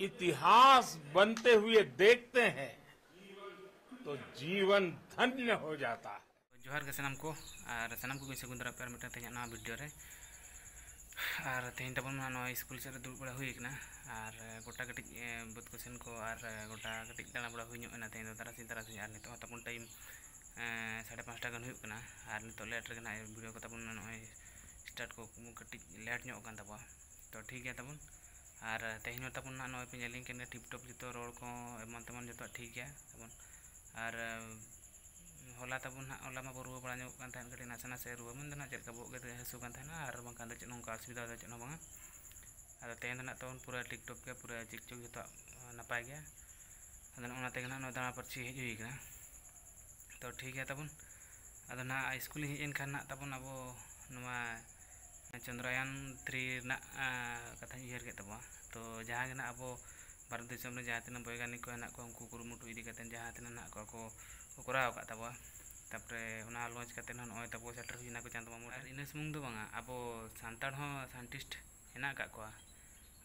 इतिहास बनते हुए देखते हैं तो जीवन धन्य हो जाता है। जोहार के सामान को और सामान को सगुन दारा पे मिट्टे तेज ना वीडियो रे और तेज तबन ना स्कूल से दुड़ बड़ा हुई ना और गोटा कटिज बुत क्वेश्चन को और गोटा कटिज दाना बड़ा हुई ना तेज तारासी और नितो तबन टाइम 5:30 गान हुई ना और नितो लेट रे ना वीडियो को तबन नय स्टार्ट को कटिज लेट ᱧᱚᱜ kan तबा तो ठीक है तबन और तेज तबन ना नय पे ñᱮᱞᱤᱧ ᱠᱟᱱᱟ टिप टॉप जतो रोड को एमन तेमन जतो ठीक है तबन और होला तबन होला मा रुआ बड़ा ᱧᱚᱜ kan tahan कटी नासे नासे रुआ मन ना चेक बोग के हसू kan tahan और बंकान दे नोंका असुविधा दे चनो बांगा अदा तेन ना तबन पूरा टिकटॉक के पूरा चिकचुक जतो नपाय गया अदन ओना ते ना दाना परची हेज हुई कना तो ठीक है तबन अदो ना स्कूल हेज एन खान ना तबन अब नवा चंद्रयान 3 ना कथा उयहर के तबा तो जहां ना अब भारत देश में जहां तना वैज्ञानिक को हेना को उनको कुरुमुटु इदी कते जहां तना ना को कराव का तबा तापरे ओना लॉन्च कते नय तबो सेटर हुइना को चांद मामू और इना सुमुंग दो बांगा अब सांताड़ हो साइंटिस्ट हेना का को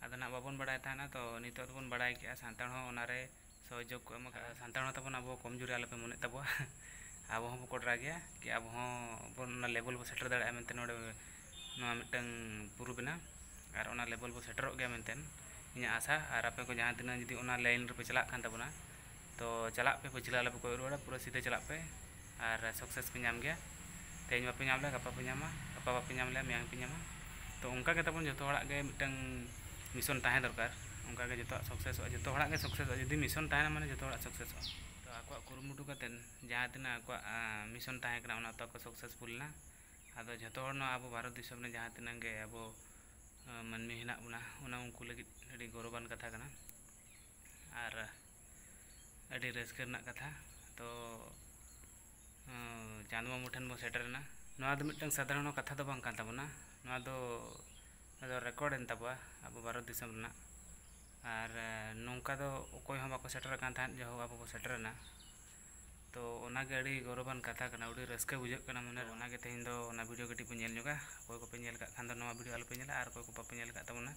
अदो ना बाबन बड़ाय थाना तो नितो तो बन बड़ाय के सांताड़ हो ओनारे सहयोग को एम सांताड़ हो तबन अब कमजोरी आलपे मने तबो अब हम कोटरा गया कि अब बन लेवल बो सेटर दाड़ा मेनते नोडे नोआ मिटंग पुरु बिना और ओना लेवल बो सेटरोग गया मेनतेन इᱧᱟᱹᱜ आशा और आपे को जहाँ तीन जुदी ओना लाइन रे पे चला खान तबना तो चला पे पछिला आलपे कोई रुआड़ा पूरा सीधे चला पे और सक्सेस पे नाम गया तेज बापे नाम ले गपा पे नामा गपा बापे नाम ले मियांग पे नामा तो उनका के तबन जतो हड़ा के मिटंग मिशन ताहे दरकार उनका के जतो सक्सेस जतो हड़ा के सक्सेस जुदी मिशन ताहे माने जतो हड़ा सक्सेस तो आको कुरुमुटु कतेन जहाँ तीन आको मिशन ताहे कना ओना तो सक्सेसफुल ना आदो जतो हड़ अब भारत दिसम ने जहाँ तीन गे अब मनमी हेना बुना उना उनको लगी अड़ी गौरवान कथा कना और अड़ी रस्कर ना कथा तो चांदमा मुठन बो सेटरना नोआ दो मिटंग साधारण कथा दो बांग कान तबना नोआ दो रेकॉर्ड एन तबा अब भारत दिसम ना और नौका दो कोई हम बाको सेटर कान थान जो अब बो सेटरना तो ओनागे अड़ी गौरवान कथा कना उड़ी रस्के बुझक कना मने ओनागे तेहिन दो ओना वीडियो कटी पे ñel ñoga कोई को पे ñel का खान दो नोआ वीडियो आल पे ñela और कोई को पापे ñel का तबना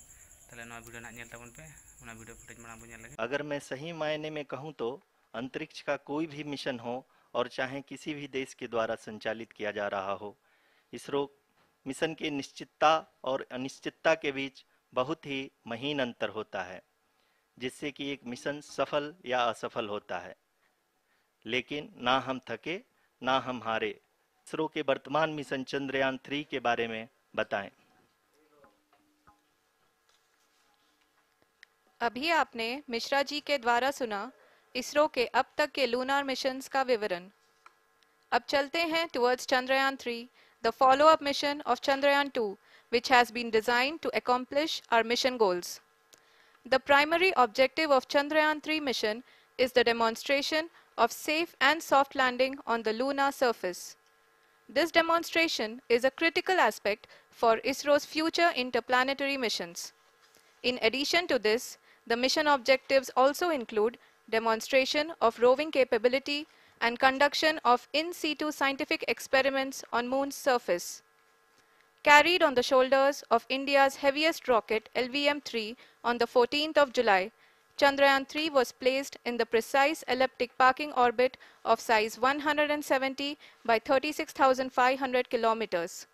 तले नोआ वीडियो ना ñel तबन पे ओना वीडियो फुटेज मांग बो ñel लगे। अगर मैं सही मायने में कहूं तो अंतरिक्ष का कोई भी मिशन हो और चाहे किसी भी देश के द्वारा संचालित किया जा रहा हो, इसरो मिशन की निश्चितता और अनिश्चितता के बीच बहुत ही महीन अंतर होता है, जिससे कि एक मिशन सफल या असफल होता है। लेकिन ना हम थके ना हम हारे। इसरो के वर्तमान मिशन चंद्रयान 3 के बारे में बताएं। अभी आपने मिश्रा जी के द्वारा सुना इसरो के अब तक के लूनार मिशंस का विवरण। अब चलते हैं towards Chandrayaan 3, the follow-up mission of Chandrayaan 2, which has been designed to accomplish our mission goals. The primary objective of Chandrayaan 3 mission is the demonstration of safe and soft landing on the lunar surface. This demonstration is a critical aspect for ISRO's future interplanetary missions. In addition to this, the mission objectives also include demonstration of roving capability and conduction of in situ scientific experiments on Moon's surface. Carried on the shoulders of India's heaviest rocket LVM-3 on the 14th of July, Chandrayaan 3 was placed in the precise elliptic parking orbit of size 170 by 36,500 kilometers.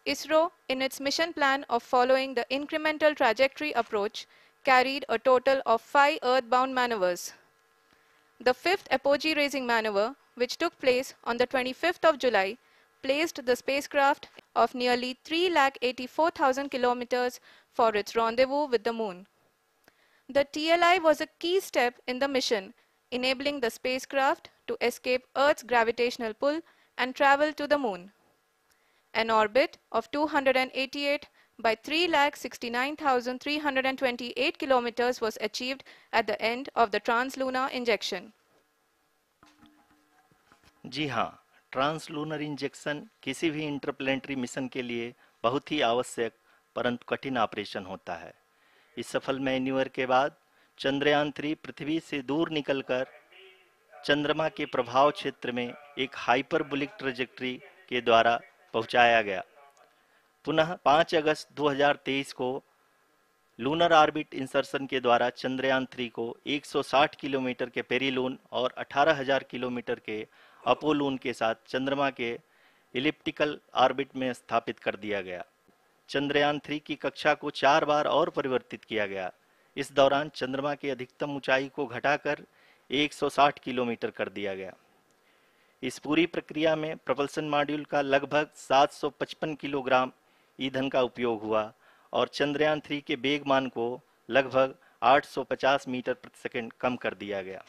ISRO, in its mission plan of following the incremental trajectory approach, carried a total of 5 earthbound maneuvers. The fifth apogee raising maneuver, which took place on the 25th of July, placed the spacecraft of nearly 384,000 kilometers for its rendezvous with the Moon. The TLI was a key step in the mission, enabling the spacecraft to escape Earth's gravitational pull and travel to the Moon. An orbit of 288 by 369,328 kilometers was achieved at the end of the translunar injection. जी हाँ, translunar injection किसी भी interplanetary mission के लिए बहुत ही आवश्यक परंतु कठिन operation होता है। इस सफल मैन्यूवर के बाद चंद्रयान 3 पृथ्वी से दूर निकलकर चंद्रमा के प्रभाव क्षेत्र में एक हाइपरबोलिक ट्रेजेक्ट्री के द्वारा पहुंचाया गया। पुनः 5 अगस्त 2023 को लूनर ऑर्बिट इंसर्शन के द्वारा चंद्रयान 3 को 160 किलोमीटर के पेरिलून और 18,000 किलोमीटर के अपोलून के साथ चंद्रमा के इलिप्टिकल ऑर्बिट में स्थापित कर दिया गया। चंद्रयान 3 की कक्षा को 4 बार और परिवर्तित किया गया। इस दौरान चंद्रमा की अधिकतम ऊंचाई को घटाकर 160 किलोमीटर कर दिया गया। इस पूरी प्रक्रिया में प्रपल्सन मॉड्यूल का लगभग 755 किलोग्राम ईंधन का उपयोग हुआ और चंद्रयान 3 के वेगमान को लगभग 850 मीटर प्रति सेकंड कम कर दिया गया।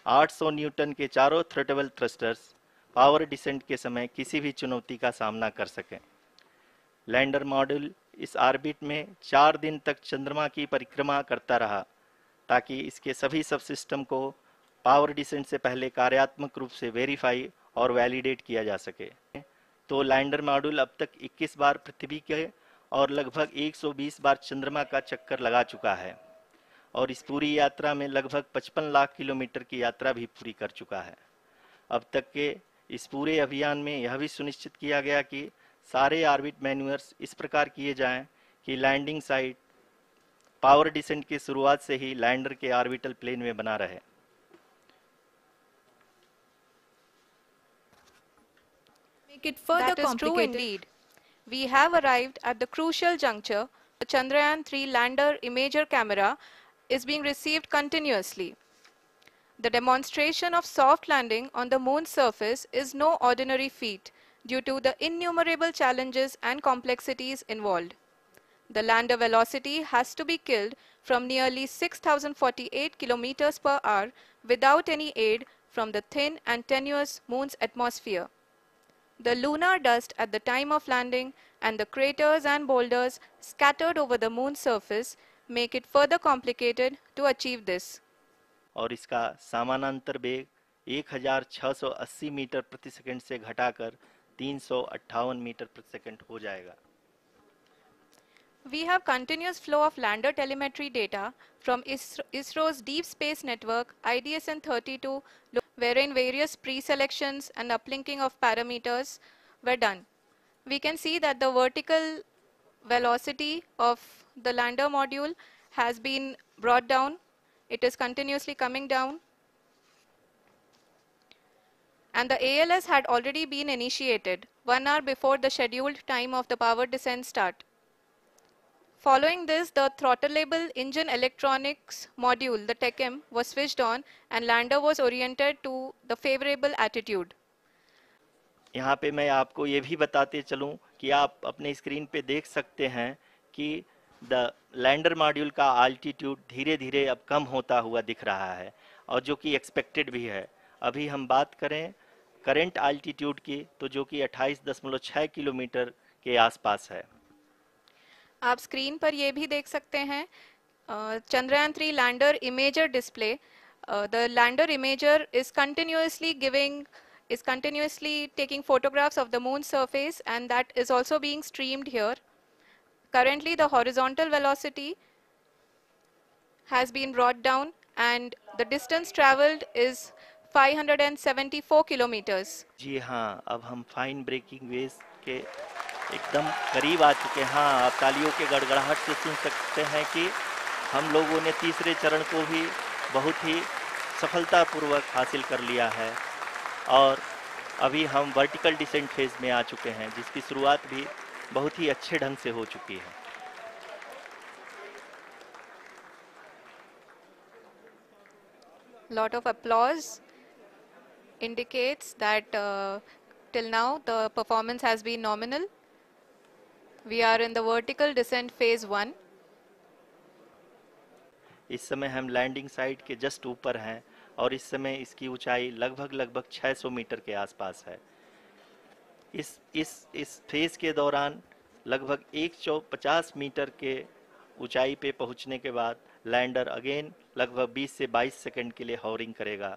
800 न्यूटन के चारों थ्रोटल थ्रस्टर्स पावर डिसेंट के समय किसी भी चुनौती का सामना कर सकें। लैंडर मॉड्यूल इस ऑर्बिट में 4 दिन तक चंद्रमा की परिक्रमा करता रहा ताकि इसके सभी सब सिस्टम को पावर डिसेंट से पहले कार्यात्मक रूप से वेरीफाई और वैलिडेट किया जा सके। तो लैंडर मॉड्यूल अब तक 21 बार पृथ्वी के और लगभग 120 बार चंद्रमा का चक्कर लगा चुका है और इस पूरी यात्रा में लगभग 55 लाख किलोमीटर की यात्रा भी पूरी कर चुका है। अब तक के इस पूरे अभियान में यह भी सुनिश्चित किया गया कि सारे ऑर्बिट मैन्यूअर्स इस प्रकार किए जाएं कि लैंडिंग साइट पावर डिसेंट की शुरुआत से ही लैंडर के ऑर्बिटल प्लेन में बना रहे। Make it further That is true complicated. indeed. We have arrived at the crucial juncture. The Chandrayaan 3 lander imager camera is being received continuously. The demonstration of soft landing on the moon's surface is no ordinary feat due to the innumerable challenges and complexities involved. The lander velocity has to be killed from nearly 6,048 kilometers per hour without any aid from the thin and tenuous moon's atmosphere. The lunar dust at the time of landing and the craters and boulders scattered over the moon's surface make it further complicated to achieve this. और इसका समानांतर वेग 1680 metre प्रति second से घटाकर 358 metre प्रति second हो जाएगा। We have continuous flow of lander telemetry data from ISRO's Deep Space Network IDSN-32, wherein various pre-selections and uplinking of parameters were done. We can see that the vertical velocity of the lander module has been brought down. It is continuously coming down. And the ALS had already been initiated 1 hour before the scheduled time of the power descent start. Following this, the throttleable engine electronics module, the TECM, was switched on and lander was oriented to the favorable attitude. यहाँ पे मैं आपको ये भी बताते चलूँ कि आप अपने स्क्रीन पे देख सकते हैं कि द लैंडर मॉड्यूल का आल्टीट्यूड धीरे धीरे अब कम होता हुआ दिख रहा है और जो कि एक्सपेक्टेड भी है। अभी हम बात करें करंट आल्टीट्यूड की तो जो कि 28.6 किलोमीटर के आसपास है। आप स्क्रीन पर ये भी देख सकते हैं Chandrayaan 3 lander imager display. The lander imager is continuously taking photographs of the moon's surface, and that is also being streamed here. Currently the horizontal velocity has been brought down and the distance traveled is 574 kilometers. जी हाँ, अब हम fine breaking waves के एकदम करीब आ चुके हैं। हाँ, आप तालियों के गड़गड़ाहट से सुन सकते हैं कि हम लोगों ने तीसरे चरण को भी बहुत ही सफलतापूर्वक हासिल कर लिया है और अभी हम वर्टिकल डिसेंट फेज में आ चुके हैं जिसकी शुरुआत भी बहुत ही अच्छे ढंग से हो चुकी है। Lot of applause indicates that till now the performance has been nominal. We are in the vertical descent phase 1. इस समय हम लैंडिंग साइट के जस्ट ऊपर हैं और इस समय इसकी ऊंचाई लगभग 600 मीटर के आसपास है। इस फेज के दौरान लगभग 150 मीटर के ऊंचाई पे पहुंचने के बाद लैंडर अगेन लगभग 20 से 22 सेकंड के लिए हॉवरिंग करेगा।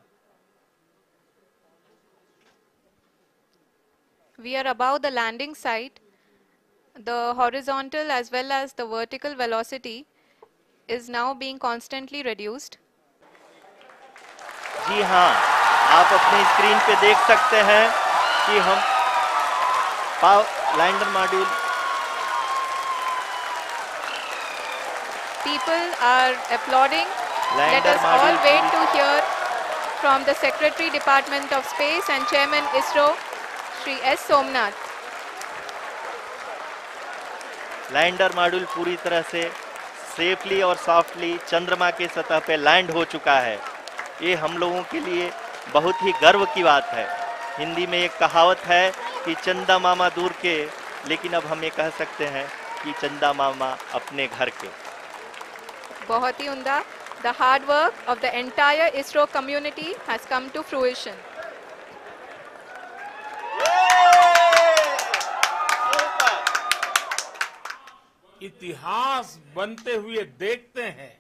We are above the landing site. The horizontal as well as the vertical velocity is now being constantly reduced. जी हाँ, आप अपने स्क्रीन पे देख सकते हैं कि हम lander module People are applauding. Let lander us all module wait to hear from the Secretary Department of Space and Chairman ISRO, Shri S. Somnath. Lander module पूरी तरह से सेफली और सॉफ्टली चंद्रमा के सतह पे लैंड हो चुका है। ये हम लोगों के लिए बहुत ही गर्व की बात है। हिंदी में एक कहावत है कि चंदा मामा दूर के, लेकिन अब हम ये कह सकते हैं कि चंदा मामा अपने घर के। बहुत ही उम्दा. The hard work of the entire ISRO community has come to fruition. इतिहास बनते हुए देखते हैं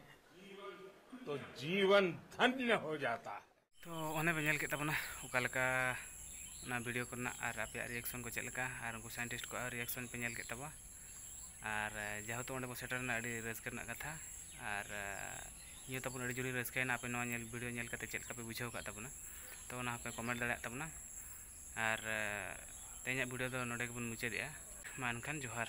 तो जीवन धन्य हो जाता है। तो उन्हें बेल के तबना उकालका ना वीडियो करना और आप रिएक्शन को चलका और उनको साइंटिस्ट को रिएक्शन पे नेल के तबा और जेहेतु उन्हें बो सेटर ना अड़ी रस्क करना कथा और ये तब अड़ी जुड़ी रस्क है ना पे नवा नेल वीडियो नेल करते चलका पे बुझाव का तबना तो ना पे कमेंट दाड़ा तबना और तेज वीडियो दो नोडे के बन मुचाद मा एनखान जोहार।